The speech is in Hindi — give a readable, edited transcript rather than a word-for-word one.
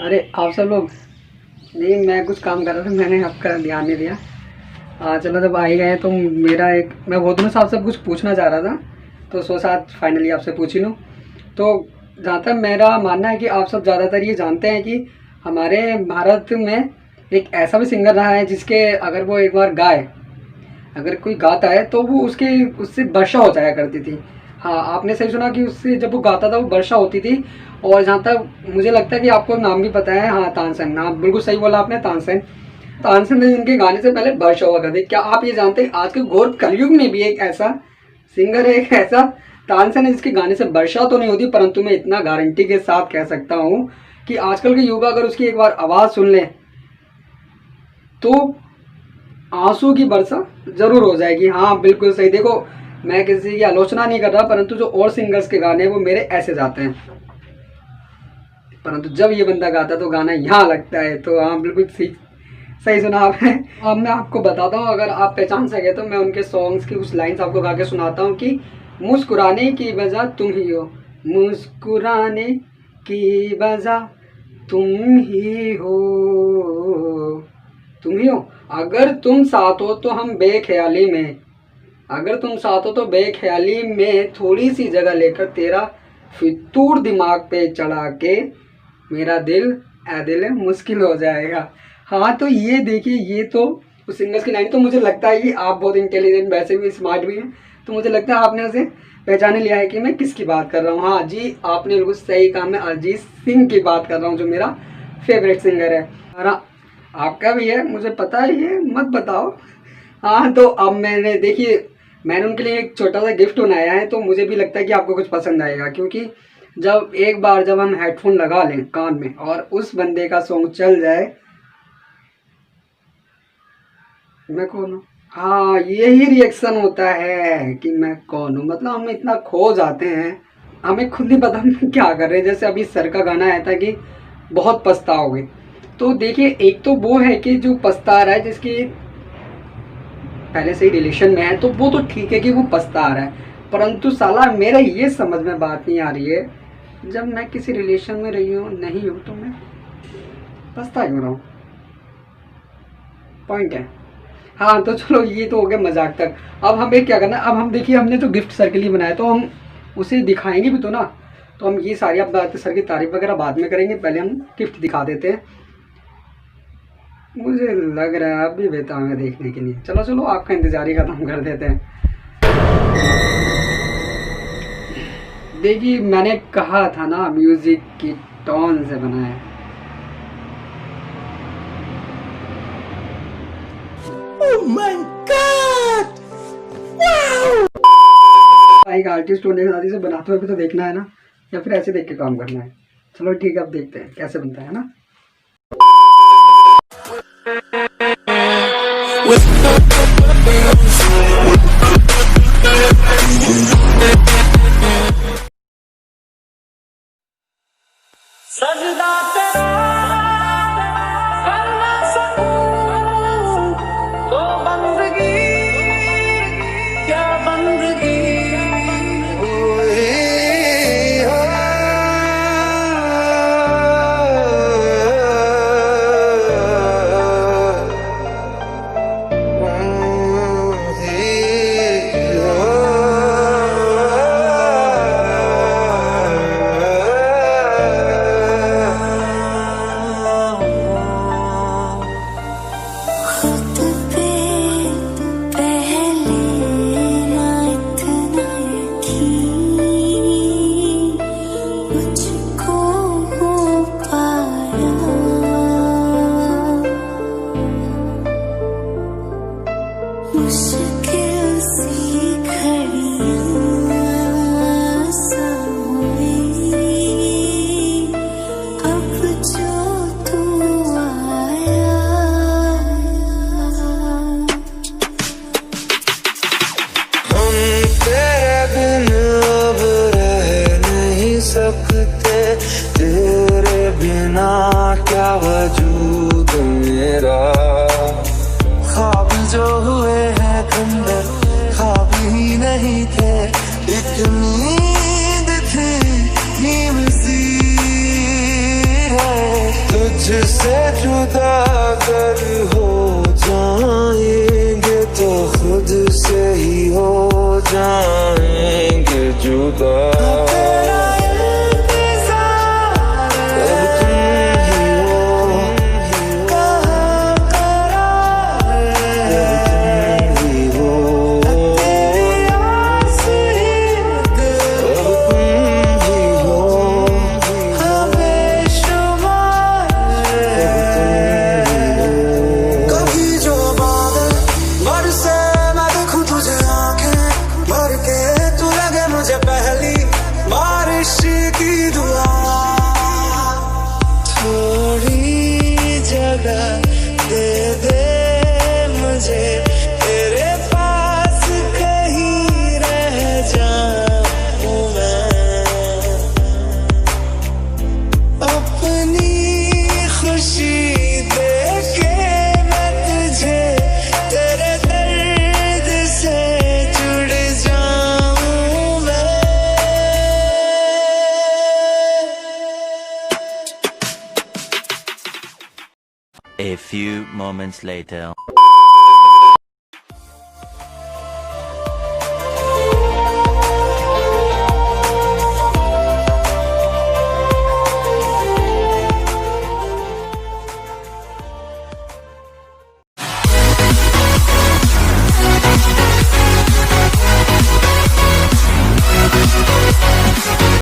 अरे आप सब लोग, नहीं मैं कुछ काम कर रहा था, मैंने आपका ध्यान नहीं दिया। चलो जब आ ही गए तो मेरा मैं बहुत दिनों से आपसे कुछ पूछना चाह रहा था, तो सोचा फाइनली आपसे पूछ ही लूँ। तो जहाँ तक मेरा मानना है कि आप सब ज़्यादातर ये जानते हैं कि हमारे भारत में एक ऐसा भी सिंगर रहा है जिसके अगर वो एक बार गाए, अगर कोई गाता है तो वो उससे वर्षा हो जाया करती थी। हाँ, आपने सही सुना कि उससे जब वो गाता था वो वर्षा होती थी। और जहाँ तक मुझे लगता है कि आपको नाम भी पता है, हाँ तानसेन, हाँ बिल्कुल सही बोला आपने, तानसेन। तानसेन ने इनके गाने से पहले वर्षा हुआ करती। क्या आप ये जानते हैं आज के घोर कलयुग में भी एक ऐसा सिंगर है, एक ऐसा तानसेन है जिसके गाने से वर्षा तो नहीं होती, परंतु मैं इतना गारंटी के साथ कह सकता हूँ कि आजकल के युवा अगर उसकी एक बार आवाज़ सुन ले तो आंसू की वर्षा जरूर हो जाएगी। हाँ बिल्कुल सही। देखो, मैं किसी की आलोचना नहीं कर रहा, परंतु जो और सिंगर्स के गाने वो मेरे ऐसे जाते हैं, परंतु जब ये बंदा गाता है तो गाना यहाँ लगता है। तो हाँ बिल्कुल सही सुना आपने। अब मैं आपको बताता हूँ, अगर आप पहचान सके तो मैं उनके सॉन्ग्स की कुछ लाइन्स आपको गा के सुनाता हूँ कि मुस्कुराने की वजह तुम ही हो, मुस्कुराने की वजह तुम ही हो, तुम ही हो। अगर तुम साथ हो तो हम बेख्याली में, अगर तुम साथ हो तो बेख्याली में थोड़ी सी जगह लेकर तेरा फितूर दिमाग पे चढ़ा के मेरा दिल दिल मुश्किल हो जाएगा। हाँ तो ये देखिए, ये तो उस सिंगर्स की लाइन। तो मुझे लगता है कि आप बहुत इंटेलिजेंट, वैसे भी स्मार्ट भी हैं, तो मुझे लगता है आपने उसे पहचाने लिया है कि मैं किसकी बात कर रहा हूँ। हाँ जी, आपने बिल्कुल सही कहा, मैं अरिजीत सिंह की बात कर रहा हूँ जो मेरा फेवरेट सिंगर है। और आपका भी है, मुझे पता है, ये मत बताओ। हाँ तो अब मैंने उनके लिए एक छोटा सा गिफ्ट बनाया है, तो मुझे भी लगता है कि आपको कुछ पसंद आएगा, क्योंकि जब हम हेडफोन लगा लें कान में और उस बंदे का सॉन्ग चल जाए, मैं कौन हूँ, हाँ यही रिएक्शन होता है कि मैं कौन हूँ। मतलब हम इतना खो जाते हैं, हमें खुद नहीं पता हम क्या कर रहे हैं। जैसे अभी सर का गाना आया था कि बहुत पछताओगे, तो देखिए एक तो वो है कि जो पछता रहा है, जिसकी पहले से ही रिलेशन में है, तो वो तो ठीक है कि वो पछता रहा है, परंतु साला मेरा ये समझ में बात नहीं आ रही है, जब मैं किसी रिलेशन में रही हूँ नहीं हूँ तो मैं पछता क्यों रहा हूँ, पॉइंट है। हाँ तो चलो, ये तो हो गया मजाक तक। अब हमें क्या करना है, अब हम देखिए हमने जो गिफ्ट सर के लिए बनाया तो हम उसे दिखाएंगे भी तो ना। तो हम ये सारी अब सर की तारीफ वगैरह बाद में करेंगे, पहले हम गिफ्ट दिखा देते हैं। मुझे लग रहा है अभी बेताब है देखने के लिए। चलो चलो, आपका इंतजार ही खत्म कर देते हैं। देखिए मैंने कहा था ना, म्यूजिक की टोन से बना है। Oh my God! Wow! एक आर्टिस्ट होने के नाते से बनाते हुए भी तो देखना है ना, या फिर ऐसे देख के काम करना है। चलो ठीक है, अब देखते हैं कैसे बनता है ना। सजदा तेरा करना सकूं तो बंदगी, क्या बंदगी हुई हो। तेरे बिना क्या वजूद मेरा, ख्वाब जो हुए हैं खंडर ख्वाब ही नहीं थे, एक नींद थी नींद सी है। खुद से ही हो जाएंगे जुदा। दे दे मुझे तेरे पास कहीं रह जाऊं मैं, अपनी खुशी देके मैं तुझे तेरे दर्द से जुड़ जाऊं मैं। A few moments later.